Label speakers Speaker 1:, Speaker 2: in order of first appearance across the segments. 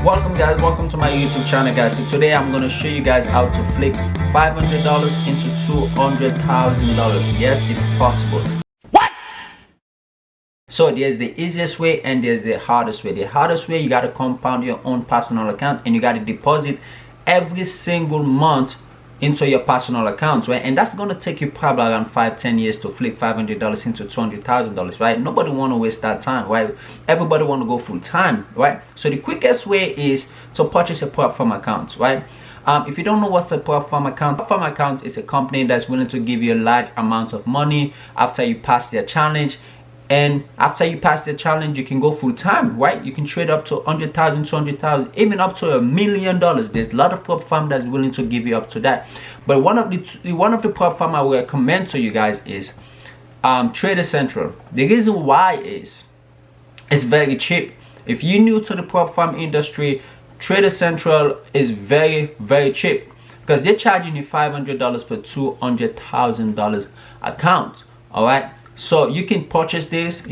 Speaker 1: Welcome guys, welcome to my YouTube channel guys. So today I'm going to show you guys how to flip $500 into $200,000. Yes, it's possible. What? So there's the easiest way and there's the hardest way. The hardest way, you got to compound your own personal account and you got to deposit every single month into your personal accounts, right? And that's gonna take you probably around 5-10 years to flip $500 into $200,000, right? Nobody want to waste that time, right? Everybody want to go full time, right? So the quickest way is to purchase a prop firm account, right? If you don't know what's a prop firm account is a company that's willing to give you a large amount of money after you pass their challenge. And after you pass the challenge, you can go full time, right? You can trade up to 100,000, 200,000, even up to $1 million. There's a lot of prop firm that's willing to give you up to that. But one of the prop firm I will recommend to you guys is Trader Central. The reason why is it's very cheap. If you're new to the prop firm industry, Trader Central is very, very cheap because they're charging you $500 for $200,000 account. All right. So you can purchase this,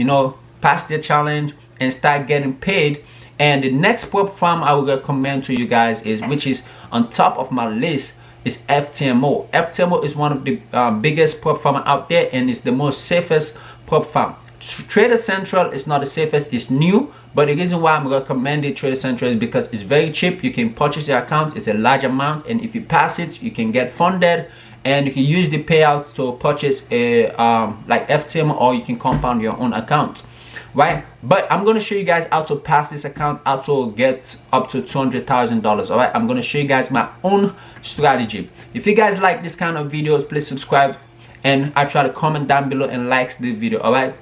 Speaker 1: pass the challenge and start getting paid. And the next prop firm I would recommend to you guys is, which is on top of my list, is FTMO. FTMO is one of the biggest prop firm out there and it's the most safest prop firm. Trader Central is not the safest, it's new, but the reason why I'm recommending Trader Central is because it's very cheap. You can purchase the account, it's a large amount, and if you pass it, you can get funded. And you can use the payouts to purchase a like FTM, or you can compound your own account, right? But I'm going to show you guys how to pass this account, how to get up to $200,000. All right, I'm going to show you guys my own strategy. If you guys like this kind of videos, please subscribe and I try to comment down below and like this video. All right.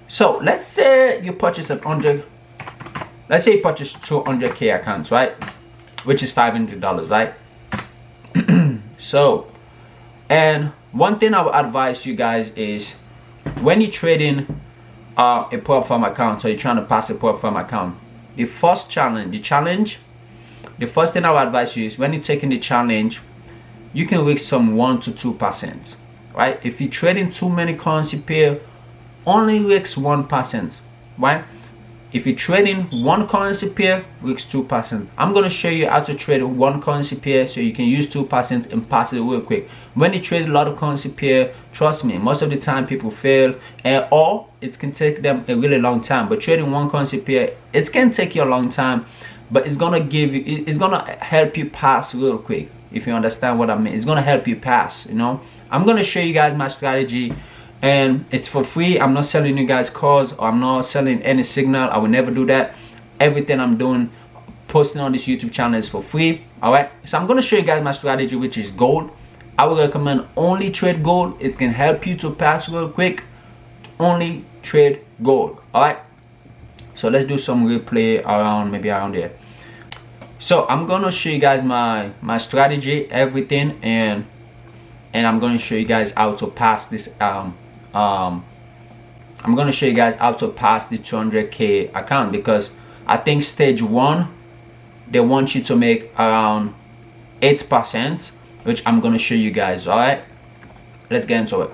Speaker 1: So let's say you purchase let's say you purchase 200K accounts, right? Which is $500, right? So, and one thing I would advise you guys is when you're trading a prop firm account, or you're trying to pass a prop firm account, the first challenge, the first thing I would advise you is when you're taking the challenge, you can risk some 1 to 2%, right? If you're trading too many currency pair, only risk 1%, right? If you're trading one currency pair, risk 2%. I'm going to show you how to trade one currency pair so you can use 2% and pass it real quick. When you trade a lot of currency pair, trust me, most of the time people fail, or it can take them a really long time. But trading one currency pair, it can take you a long time, but it's going to help you pass real quick. If you understand what I mean, it's going to help you pass, I'm going to show you guys my strategy. And it's for free. I'm not selling you guys calls, or I'm not selling any signal. I will never do that. Everything I'm doing, posting on this YouTube channel is for free. All right. So I'm going to show you guys my strategy, which is gold. I would recommend only trade gold. It can help you to pass real quick. Only trade gold. All right. So let's do some replay maybe around there. So I'm going to show you guys my strategy, everything, and I'm going to show you guys how to pass this. I'm going to show you guys how to pass the 200K account, because I think stage 1 they want you to make around 8%, which I'm going to show you guys. All right, let's get into it.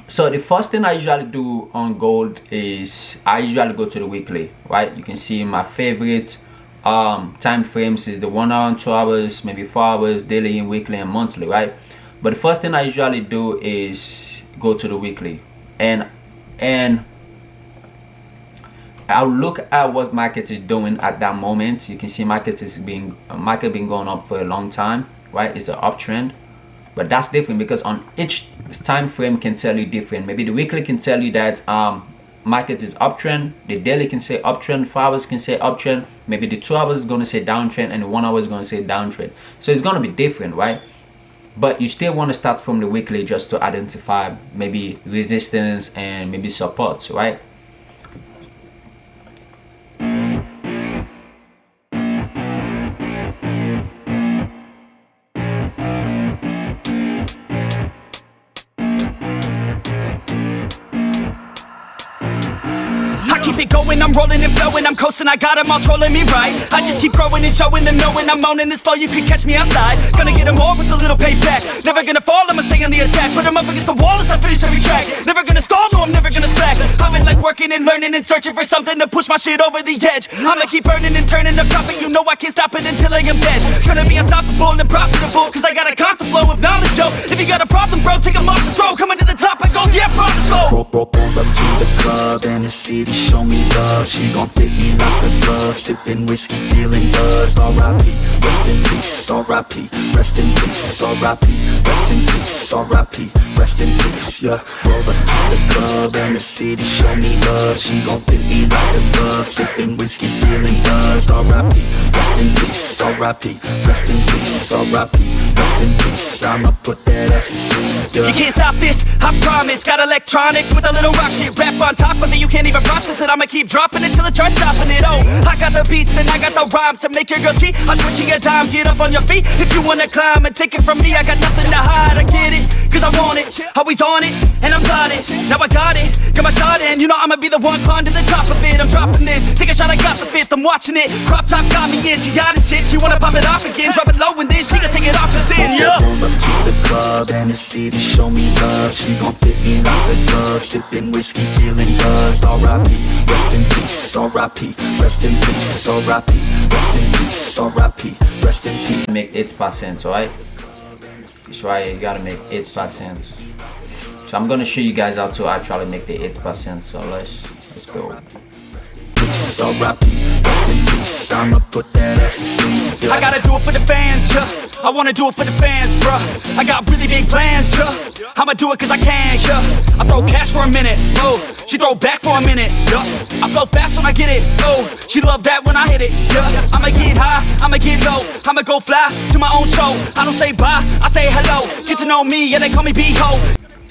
Speaker 1: So the first thing I usually do on gold is I usually go to the weekly, right? You can see my favorite time frames is the 1 hour and 2 hours, maybe 4 hours, daily and weekly and monthly, right? But the first thing I usually do is go to the weekly and I'll look at what market is doing at that moment. You can see market been going up for a long time, right? It's an uptrend, but that's different because on each time frame can tell you different. Maybe the weekly can tell you that market is uptrend, the daily can say uptrend, 4 hours can say uptrend, maybe the 2 hours is going to say downtrend, and the 1 hour is going to say downtrend. So it's going to be different, right? But you still want to start from the weekly just to identify maybe resistance and maybe supports, right?
Speaker 2: keep it going, I'm rolling and flowing, I'm coasting, I got them all trolling me right. I just keep growing and showing them, knowing I'm owning this flow, you can catch me outside. Gonna get them all with a little payback. Never gonna fall, I'ma stay on the attack. Put them up against the wall as I finish every track. Never gonna stall, no, I'm never gonna slack. I've been like working and learning and searching for something to push my shit over the edge. I'ma keep burning and turning the profit, you know I can't stop it until I am dead. Gonna be unstoppable and profitable, cause I got a constant flow of knowledge, yo. If you got a problem, bro, take them off the throw. Coming to the top, I go, yeah, promise slow.
Speaker 3: Roll up to the club and the city show me love. She gon' fit me like a glove. Sipping whiskey, feeling buzzed. R.I.P. Rest in peace. R.I.P. Rest in peace. R.I.P. Rest in peace. R.I.P. Rest in peace. Yeah. Roll up to the club and the city show me love. She gon' fit me like a glove. Sipping whiskey, feeling buzzed. R.I.P. Rest in peace. R.I.P. Rest in peace. R.I.P. Rest in peace. I'ma put that ass to sleep. Yeah.
Speaker 2: You can't stop this, I promise. Got electronic with a little rock shit. Rap on top of it, you can't even process it. I'ma keep dropping it till the charts stopping it. Oh, I got the beats and I got the rhymes to make your girl cheat. I'm switching a dime, get up on your feet. If you wanna climb and take it from me, I got nothing to hide. I get it, cause I want it. Always on it, and I'm plotting. Now I got it, got my shot in. You know I'ma be the one climb to the top of it. I'm dropping this, take a shot, I got the fifth. I'm watching it, crop top got me in. She got it shit, she wanna pop it off again. Drop it low and then she can take it off the sin, yeah.
Speaker 3: Roll up to the club and the city show me love. She gon' fit me like a glove. Sipping whiskey, feeling buzzed. R.I.P. Rest in peace. R.I.P. Rest in peace. R.I.P. Rest in peace. R.I.P. Rest in peace.
Speaker 1: Make 8%, alright? It's right, you gotta make 8%. So I'm gonna show you guys how to actually make the 8%. So let's go.
Speaker 3: R.I.P. Rest in peace. I'ma put that ass to sleep. Yeah.
Speaker 2: I gotta do it for the fans, yeah. I wanna do it for the fans, bruh. I got really big plans, yeah. I'ma do it cause I can, yeah. I throw cash for a minute, oh. She throw back for a minute, yeah. I flow fast when I get it, oh. She love that when I hit it, yeah. I'ma get high, I'ma get low. I'ma go fly to my own show. I don't say bye, I say hello. Get to know me, yeah, they call me B-Ho.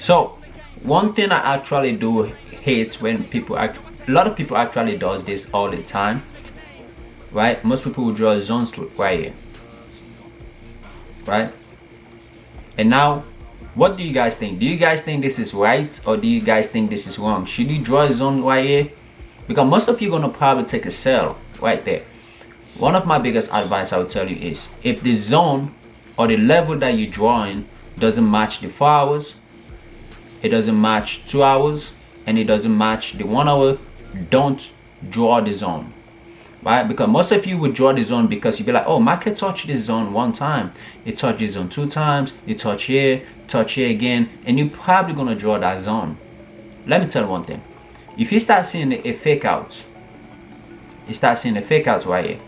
Speaker 1: So one thing I actually do hate when people a lot of people actually does this all the time, right? Most people will draw zones right here, right? And now what do you guys think? Do you guys think this is right, or do you guys think this is wrong? Should you draw a zone right here? Because most of you gonna probably take a sell right there. One of my biggest advice I would tell you is, if the zone or the level that you're drawing doesn't match the 4 hours, it doesn't match 2 hours, and it doesn't match the 1 hour, don't draw the zone, right? Because most of you would draw the zone because you'd be like, oh, market touched this zone one time, it touched this zone 2 times, it touch here again, and you're probably gonna draw that zone. Let me tell you one thing. If you start seeing a fake out, right here,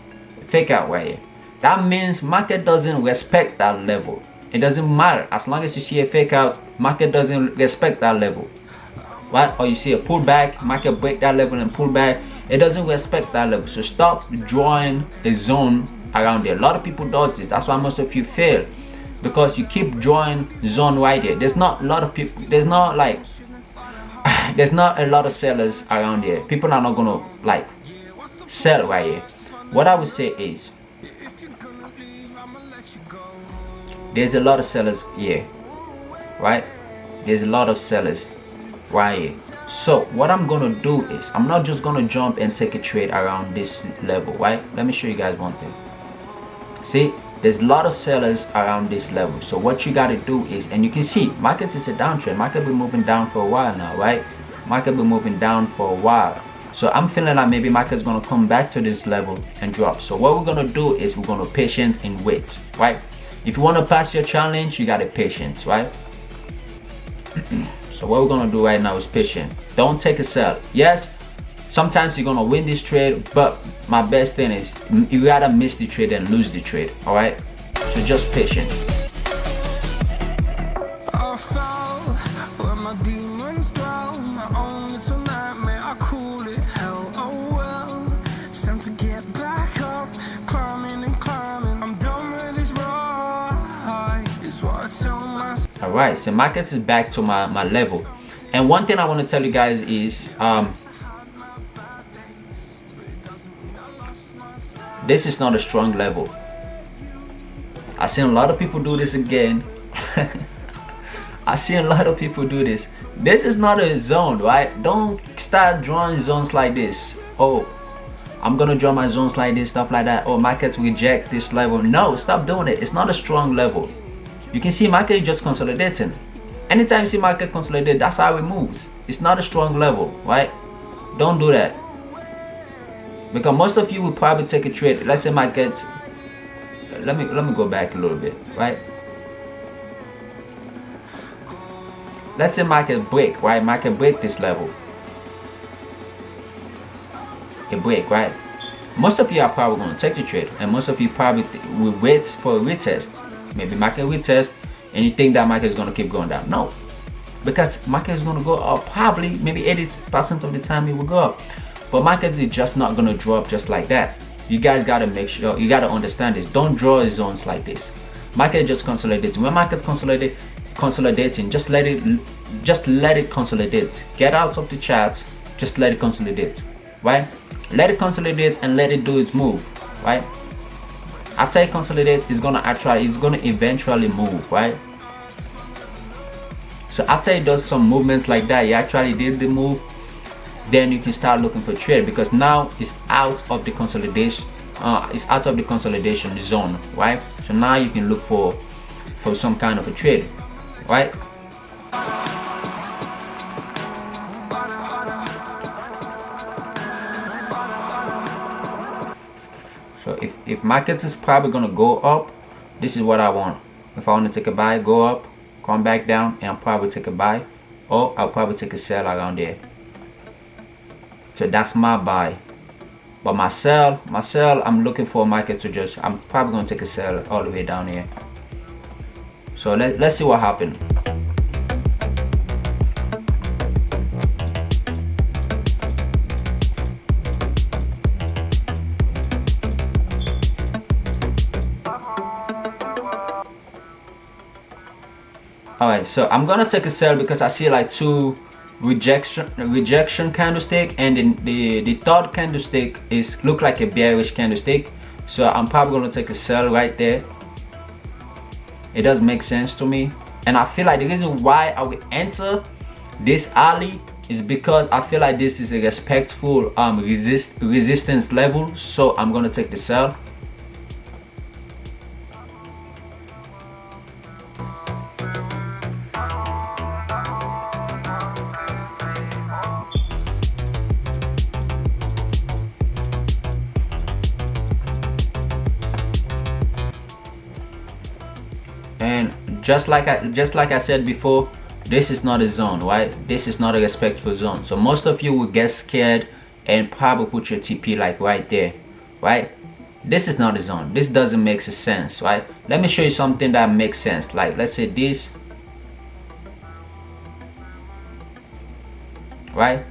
Speaker 1: fake out right here, that means market doesn't respect that level. It doesn't matter, as long as you see a fake out, market doesn't respect that level, right? Or you see a pullback, market break that level and pull back, it doesn't respect that level. So stop drawing a zone around there. A lot of people does this. That's why most of you fail, because you keep drawing zone right here. There's not a lot of people, there's not a lot of sellers around here. People are not gonna like sell right here. What I would say is, there's a lot of sellers here, right? There's a lot of sellers right here. So what I'm gonna do is, I'm not just gonna jump and take a trade around this level, right? Let me show you guys one thing. See, there's a lot of sellers around this level. So what you gotta do is, and you can see market is a downtrend. Market been moving down for a while now, right? Market been moving down for a while. So I'm feeling like maybe market's gonna come back to this level and drop. So what we're gonna do is, we're gonna patient and wait, right? If you want to pass your challenge, you gotta patience, right? So what we're gonna do right now is patient. Don't take a sell. Yes, sometimes you're gonna win this trade, but my best thing is, you gotta miss the trade and lose the trade. All right, so just patient.
Speaker 4: I fell where my demons dwell. My own little nightmare, I call it hell. Oh well, it's time to get back up, climbing and climbing. I'm done with this ride, is what I tell myself.
Speaker 1: All right, so market is back to my level. And one thing I want to tell you guys is, this is not a strong level. I've seen a lot of people do this again. I've seen a lot of people do this. This is not a zone, right? Don't start drawing zones like this. Oh, I'm gonna draw my zones like this, stuff like that. Oh, markets reject this level. No, stop doing it. It's not a strong level. You can see market is just consolidating. Anytime you see market consolidate, that's how it moves. It's not a strong level, right? Don't do that. Because most of you will probably take a trade. Let's say market, let me go back a little bit, right? Let's say market break, right? Market break this level. A break, right? Most of you are probably going to take the trade, and most of you probably will wait for a retest. Maybe market retest, and you think that market is going to keep going down. No, because market is going to go up. Probably maybe 80% of the time it will go up, but market is just not going to drop just like that. You guys got to make sure, you got to understand this. Don't draw zones like this. Market just consolidates. When market consolidating, just let it consolidate. Get out of the charts, just let it consolidate, right? Let it consolidate and let it do its move, right? After it consolidates, it's gonna eventually move, right? So after it does some movements like that, it actually did the move, then you can start looking for trade, because now it's out of the consolidation. It's out of the consolidation zone, right? So now you can look for some kind of a trade, right? So if markets is probably gonna go up, this is what I want. If I want to take a buy, go up, come back down, and I'll probably take a buy, or I'll probably take a sell around there. So that's my buy. But my sell, I'm looking for a market to just, I'm probably gonna take a sell all the way down here. So let's see what happens. Alright, so I'm gonna take a sell because I see like two rejection candlestick, and then the third candlestick look like a bearish candlestick. So I'm probably gonna take a sell right there. It does make sense to me, and I feel like the reason why I will enter this alley is because I feel like this is a respectful resistance level. So I'm gonna take the sell. And just like I said before, this is not a zone, right? This is not a respectful zone. So most of you will get scared and probably put your TP like right there, right? This is not a zone. This doesn't make sense, right? Let me show you something that makes sense. Like let's say this, right?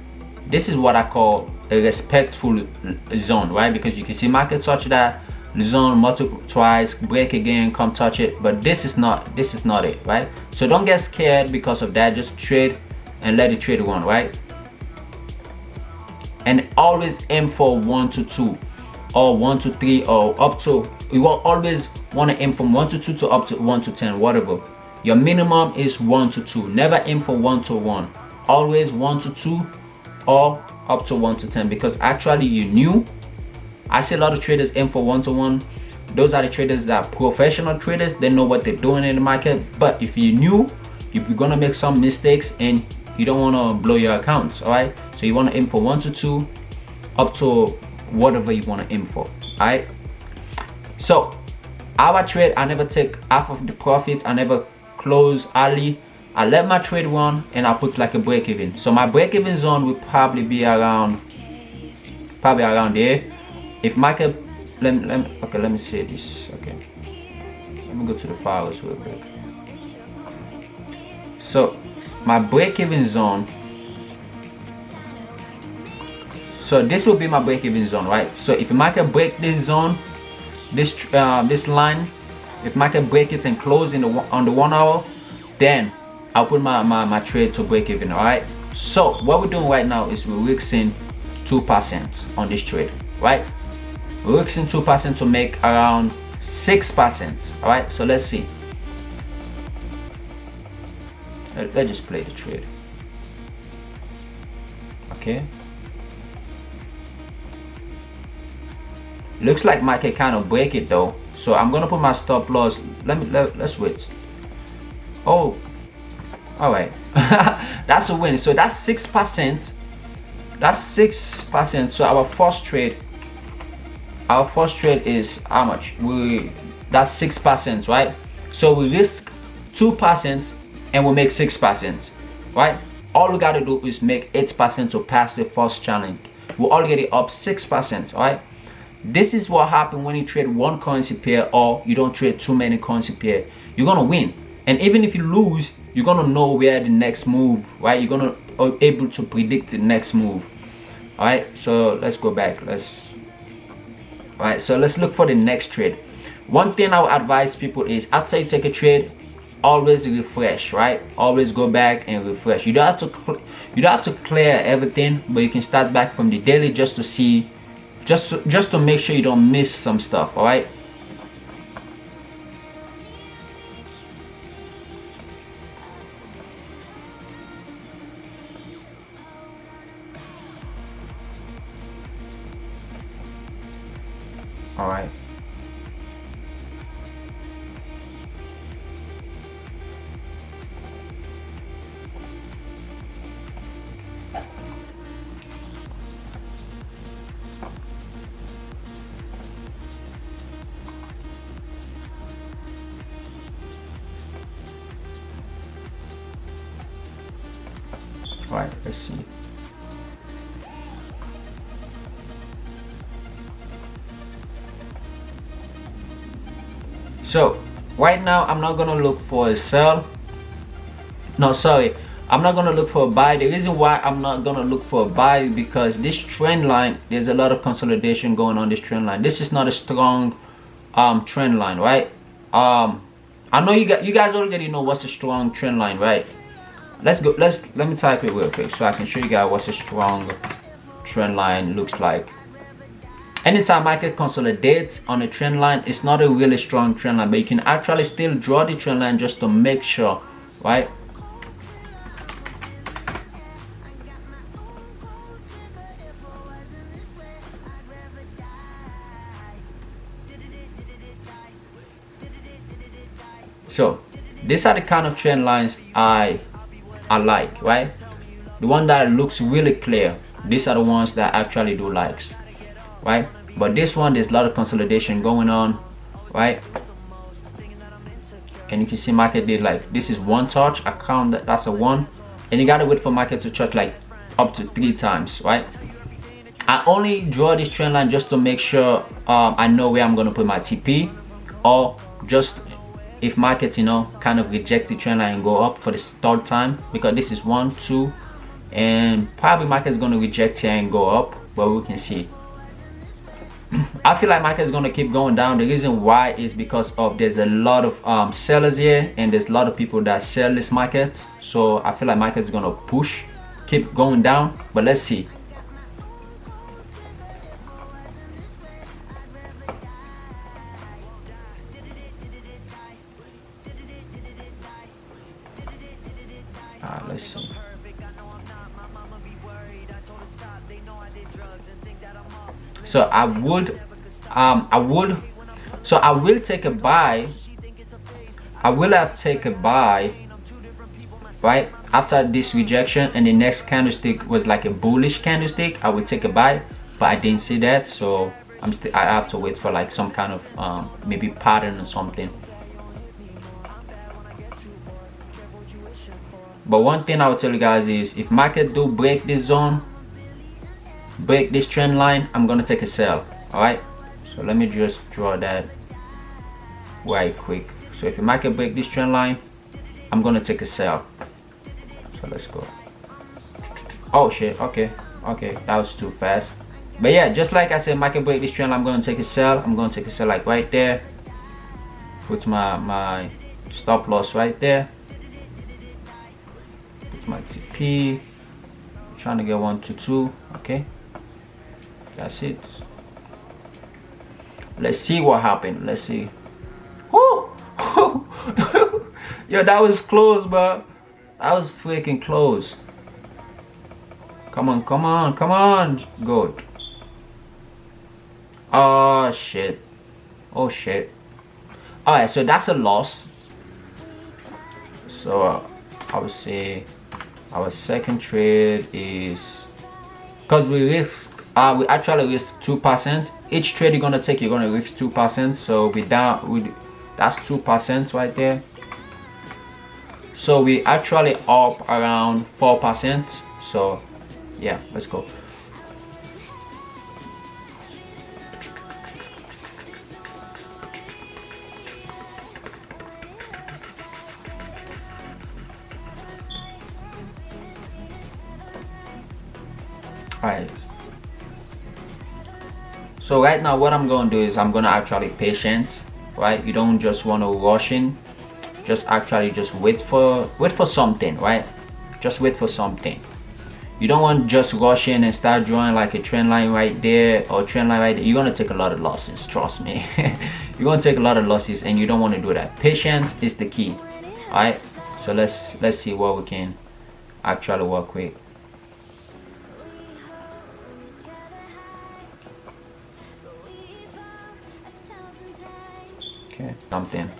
Speaker 1: This is what I call a respectful zone, right? Because you can see market touch that zone multiple twice, break again, come touch it, but this is not it, right? So don't get scared because of that. Just trade and let the trade run, right? And always aim for 1 to 2 or 1 to 3 or up to, you will always want to aim from 1 to 2 to up to 1 to 10, whatever. Your minimum is 1 to 2. Never aim for 1 to 1. Always 1 to 2 or up to 1 to 10, because actually you knew. I see a lot of traders aim for 1 to 1. Those are the traders that are professional traders. They know what they're doing in the market. But if you knew, you're gonna make some mistakes and you don't want to blow your accounts. All right, so you want to aim for 1 to 2 up to whatever you want to aim for. All right, so our trade, I never take half of the profit. I never close early. I let my trade run and I put like a break even. So my break even zone will probably be around there. If market, let me say this. Okay, let me go to the files real quick. So my break-even zone. So this will be my break-even zone, right? So if market break this zone, this line, if market break it and close on the 1 hour, then I'll put my trade to break even. All right. So what we're doing right now is we're risking 2% on this trade, right? We're risking 2% to make around 6%. All right, so let's see. Let's just play the trade. Okay. Looks like market kind of break it though. So I'm gonna put my stop loss. Let's wait. Oh, all right. That's a win. So that's 6%. That's 6%. So our first trade is how much? That's 6%, right? So we risk 2% and we make 6%, right? All we gotta do is make 8% to pass the first challenge. We're already up 6%, right? This is what happens when you trade one currency pair or you don't trade too many currency pair. You're gonna win, and even if you lose, you're gonna know where the next move, right? You're gonna be able to predict the next move. All right, so let's go back. All right, so let's look for the next trade. One thing I would advise people is after you take a trade, always refresh, right? Always go back and refresh. You don't have to clear everything, but you can start back from the daily just to see, just to make sure you don't miss some stuff. All right. All right. Right, let's see. So right now I'm not gonna look for a sell. No, sorry, I'm not gonna look for a buy. The reason why I'm not gonna look for a buy is because this trend line, there's a lot of consolidation going on this trend line. This is not a strong trend line, right? I know you guys already know what's a strong trend line, right? Let me type it real quick so I can show you guys what a strong trend line looks like. Anytime market consolidates on a trend line, it's not a really strong trend line, but you can actually still draw the trend line just to make sure, right? So these are the kind of trend lines I like, right? The one that looks really clear, these are the ones that actually do likes, right? But this one, there's a lot of consolidation going on, right? And you can see market did like, this is one touch, I count that's a one, and you gotta wait for market to touch like up to 3 times, right? I only draw this trend line just to make sure I know where I'm gonna put my TP, or just if market, you know, kind of reject the trend line and go up for the 3rd time, because this is 1, 2, and probably market is going to reject here and go up, but we can see. I feel like market is going to keep going down. The reason why is because of there's a lot of sellers here, and there's a lot of people that sell this market. So I feel like market is going to keep going down, but let's see. Let's see. So I will take a buy. I will have take a buy right after this rejection, and the next candlestick was like a bullish candlestick. I will take a buy, but I didn't see that, so I have to wait for like some kind of maybe pattern or something. But one thing I will tell you guys is, if market do break this zone, break this trend line, I'm gonna take a sell. All right, so let me just draw that right quick. So if the market break this trend line, I'm gonna take a sell. So let's go. Oh shit, okay, that was too fast. But yeah, just like I said, market break this trend line, I'm gonna take a sell. I'm gonna take a sell like right there. Put my stop loss right there. My TP, trying to get 1 to 2. Okay, that's it. Let's see what happened. Let's see. Woo! Yo, that was close, bro. That was freaking close. Come on, come on, come on. Good. Oh shit. Oh shit. Alright, so that's a loss. So I would say our second trade is, because we actually risk 2%. Each trade you're gonna take, you're gonna risk 2%. So that's 2% right there. So we actually up around 4%. So yeah, let's go. Alright, so right now what I'm gonna do is I'm gonna actually patient, right? You don't just want to rush in, just actually just wait for something, right? Just wait for something. You don't want to just rush in and start drawing like a trend line right there or trend line right there. You're gonna take a lot of losses, trust me. You're gonna take a lot of losses, and you don't want to do that. Patience is the key. All right, so let's see what we can actually work with. Okay, something.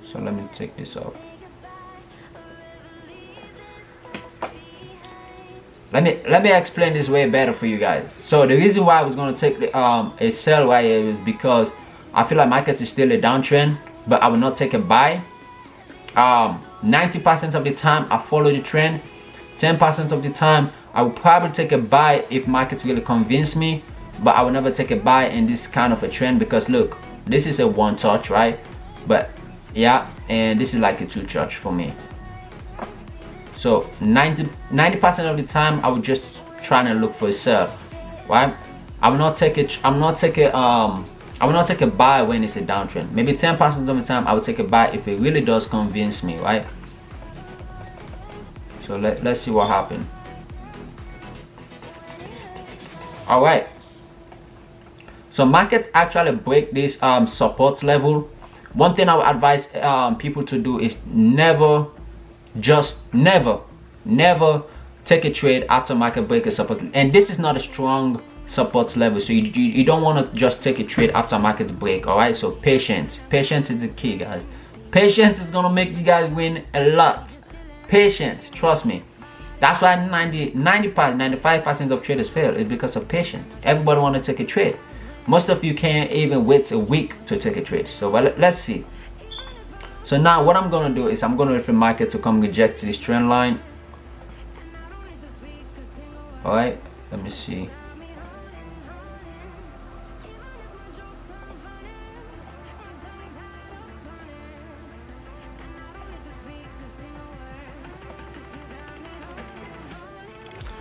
Speaker 1: So let me take this off. Let me explain this way better for you guys. So the reason why I was going to take the, a sell right here is because I feel like market is still a downtrend, but I will not take a buy. 90% of the time I follow the trend. 10% of the time I will probably take a buy if market really convince me, but I will never take a buy in this kind of a trend, because look, this is a one touch, right? But yeah, and this is like a two touch for me. So 90% of the time I would just try to look for a sell, right? I will not take a buy when it's a downtrend. Maybe 10% of the time I will take a buy if it really does convince me, right? So let's see what happens. All right, so markets actually break this support level. One thing I would advise people to do is never take a trade after market break a support, and this is not a strong support level, so you don't want to just take a trade after market break. All right, so patience is the key, guys. Patience is gonna make you guys win a lot. Patience, trust me. That's why 95% of traders fail, is because of patience. Everybody want to take a trade. Most of you can't even wait a week to take a trade. So let's see. So now what I'm gonna do is I'm gonna wait for market to come reject this trend line. All right, let me see.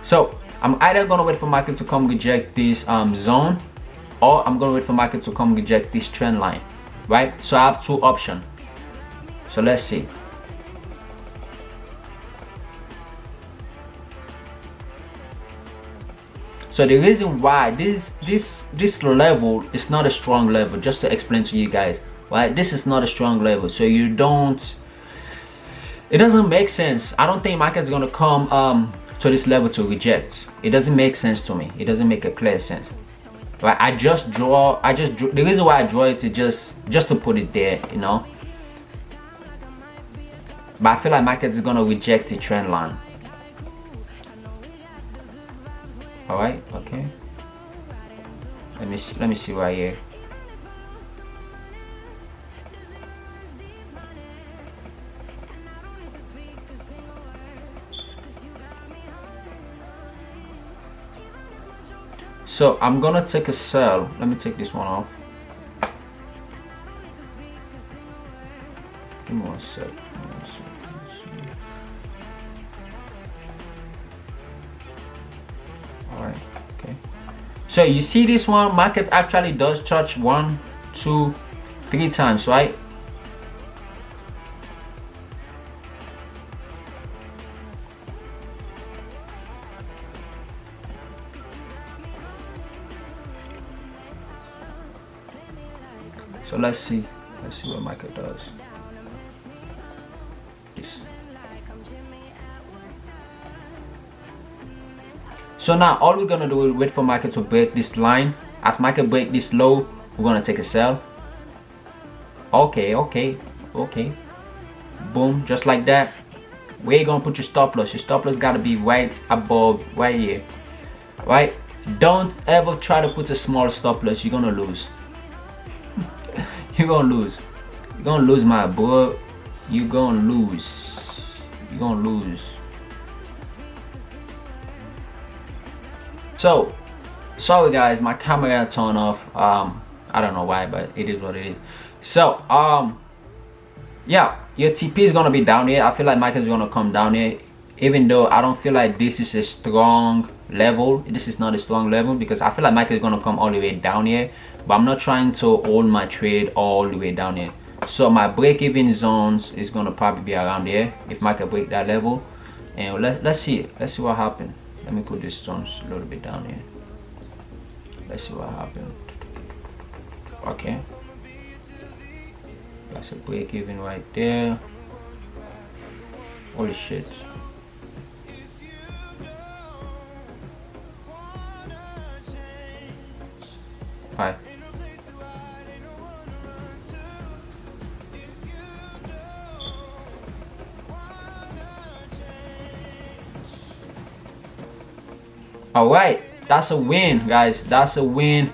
Speaker 1: So I'm either gonna wait for market to come reject this zone, or I'm gonna wait for market to come reject this trend line, right? So I have two options. So let's see. So the reason why this level is not a strong level, just to explain to you guys, right? This is not a strong level, so it doesn't make sense. I don't think market is gonna come to this level to reject. It doesn't make sense to me. It doesn't make a clear sense, right? I just draw. The reason why I draw it is just to put it there, you know. But I feel like market is gonna reject the trend line. All right, okay. Let me see right here. So I'm gonna take a sell. Let me take this one off. Give me one sec. All right, okay. So you see this one, market actually does touch 1, 2, 3 times, right? So let's see what market does. So now all we're gonna do is wait for market to break this line. As market break this low, we're gonna take a sell. Okay, boom, just like that. Where you gonna put your stop loss? Your stop loss gotta be right above, right here, right? Don't ever try to put a small stop loss. You're gonna lose. You're gonna lose. You're gonna lose, my bro. You're gonna lose. You're gonna lose. So sorry guys, my camera got turned off. I don't know why, but it is what it is. So yeah, your TP is gonna be down here. I feel like market is gonna come down here, even though I don't feel like this is a strong level. This is not a strong level because I feel like market is gonna come all the way down here, but I'm not trying to hold my trade all the way down here. So my break-even zones is gonna probably be around here if market break that level. And let's see what happened. Let me put these zones a little bit down here. Let's see what happened. Okay, that's a break even right there. Holy shit. Hi. All right, that's a win, guys. That's a win.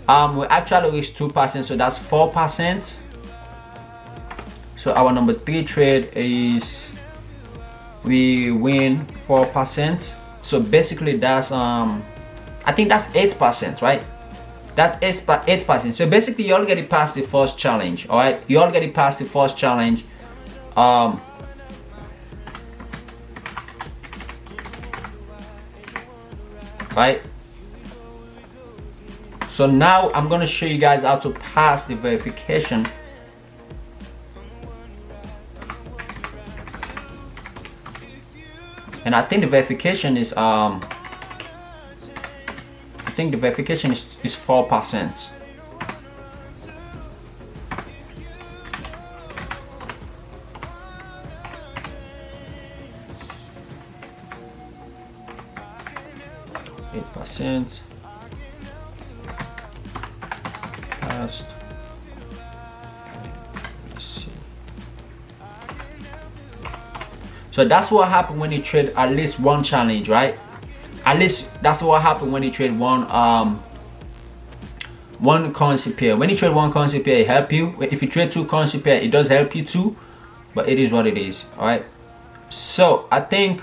Speaker 1: We actually reached 2%, so that's 4%. So our number 3 trade is we win 4%. So basically that's I think that's 8%, right? That's 8%. So basically you already passed the first challenge. All right, you already passed the first challenge. Right, so now I'm gonna show you guys how to pass the verification. And I think the verification is 4%. Passed. Let's see. So that's what happened when you trade at least one challenge, right? At least that's what happened when you trade one currency pair. When you trade one currency pair, it help you. If you trade 2 currency pair, it does help you too, but it is what it is. All right, so I think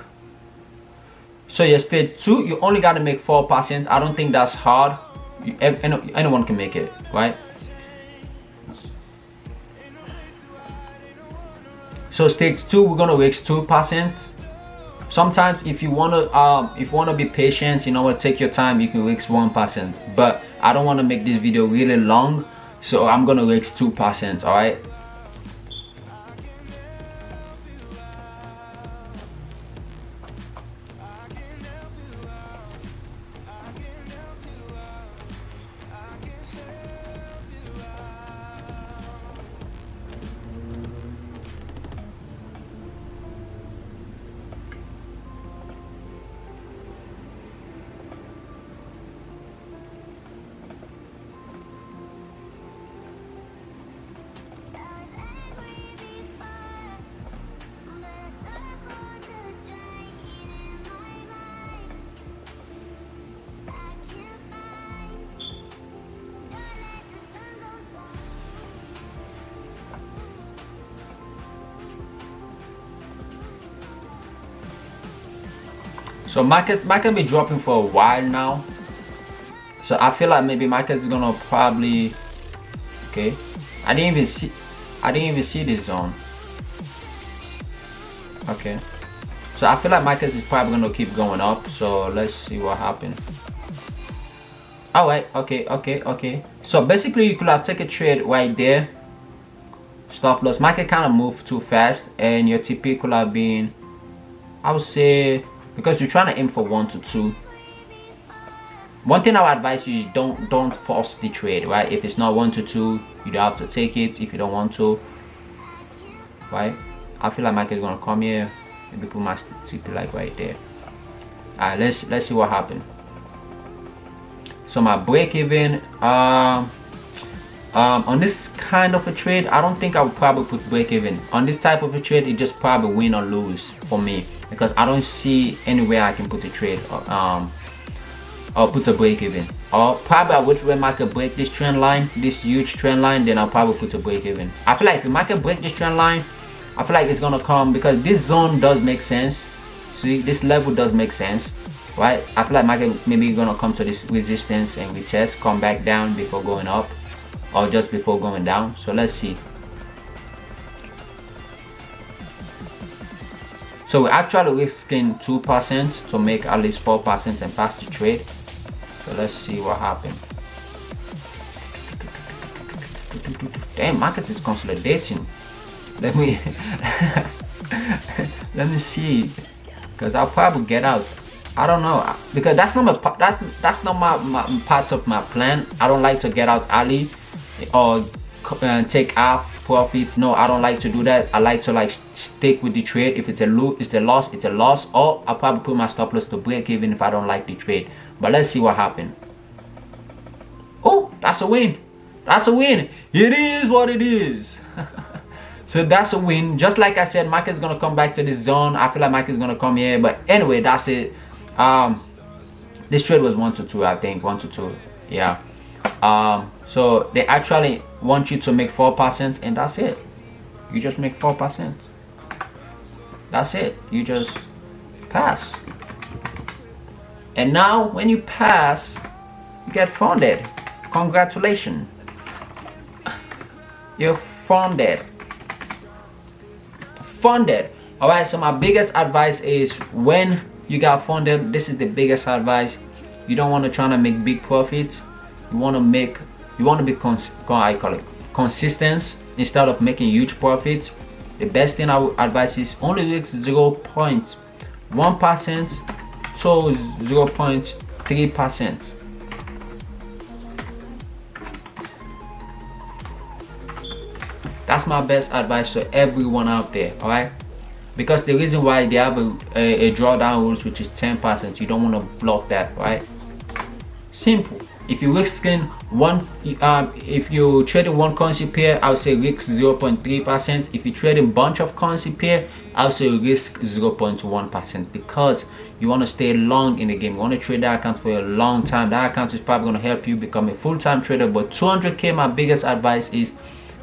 Speaker 1: so your stage 2, you only got to make 4%. I don't think that's hard. Anyone can make it, right? So stage 2, we're gonna reach 2%. Sometimes if you wanna be patient, you know what, take your time, you can reach 1%. But I don't want to make this video really long, so I'm gonna reach 2%. All right. So market be dropping for a while now. So I feel like maybe market is gonna probably, okay, I didn't even see this zone. Okay, so I feel like market is probably gonna keep going up. So let's see what happens. All right, okay. So basically you could have taken a trade right there. Stop loss. Market kind of moved too fast, and your TP could have been, I would say, because you're trying to aim for 1 to 2. One thing I would advise you is don't force the trade, right? If it's not 1 to 2, you don't have to take it if you don't want to, right? I feel like market is gonna come here. Maybe put my TP like right there. Alright, let's see what happened. So my break even, on this kind of a trade, I don't think I would probably put break even. On this type of a trade, it just probably win or lose for me, because I don't see anywhere I can put a trade or put a break even. Or probably I would when market break this trend line, this huge trend line, then I'll probably put a break even. I feel like if market break this trend line, I feel like it's gonna come, because this zone does make sense. See, this level does make sense, right? I feel like market maybe gonna come to this resistance and retest, come back down before going up, or just before going down. So let's see. So we're actually risking 2% to make at least 4% and pass the trade. So let's see what happened. Damn, market is consolidating. Let me let me see, because I'll probably get out. I don't know, because that's not my part of my plan. I don't like to get out early or take half profits. No, I don't like to do that. I like to like stick with the trade. If it's a loss, it's a loss. Or I'll probably put my stop loss to break even if I don't like the trade. But let's see what happened. Oh, that's a win. That's a win. It is what it is. So that's a win. Just like I said, market's gonna come back to this zone. I feel like market's gonna come here. But anyway, that's it. This trade was 1 to 2, I think. 1 to 2. Yeah. So they actually want you to make 4%, and that's it. You just make 4%. That's it. You just pass. And now when you pass, you get funded. Congratulations. You're funded. All right, so my biggest advice is, when you got funded, this is the biggest advice. You don't want to try to make big profits. You want to be consistent instead of making huge profits. The best thing I would advise is only risk 0.1% to 0.3%. That's my best advice to everyone out there. All right, because the reason why they have a drawdown rules, which is 10%, you don't want to block that, right? Simple. If you're risking if you're trading one currency pair, I would say risk 0.3%. If you're trading bunch of currency pair, I would say risk 0.1%, because you want to stay long in the game. You want to trade that account for a long time. That account is probably going to help you become a full-time trader. But 200k, my biggest advice is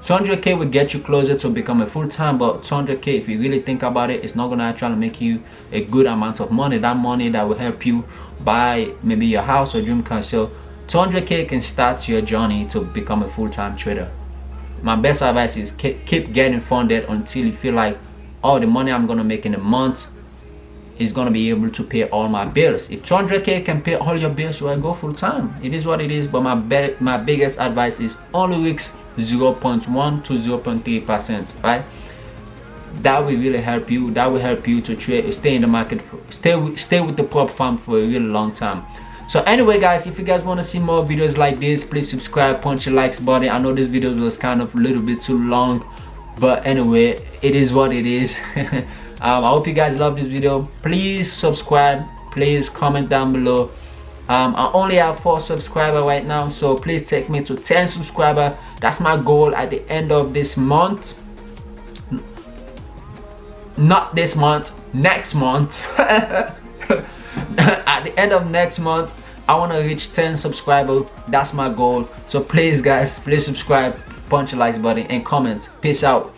Speaker 1: 200k will get you closer to become a full-time, but 200k, if you really think about it, it's not going to actually make you a good amount of money. That money that will help you buy maybe your house or dream car. So 200k can start your journey to become a full-time trader. My best advice is keep getting funded until you feel like, oh, the money I'm going to make in a month is going to be able to pay all my bills. If 200k can pay all your bills, well, go full-time. It is what it is. But my biggest advice is only risk 0.1 to 0.3%, right? That will really help you. That will help you to trade, stay in the market, stay with the prop firm for a really long time. So anyway, guys, if you guys want to see more videos like this, please subscribe, punch the likes button. I know this video was kind of a little bit too long, but anyway, it is what it is. I hope you guys love this video. Please subscribe, please comment down below. I only have 4 subscribers right now, so please take me to 10 subscribers. That's my goal at the end of this month. Not this month, next month. At the end of next month, I want to reach 10 subscribers. That's my goal. So please, guys, please subscribe, punch the like button, and comment. Peace out.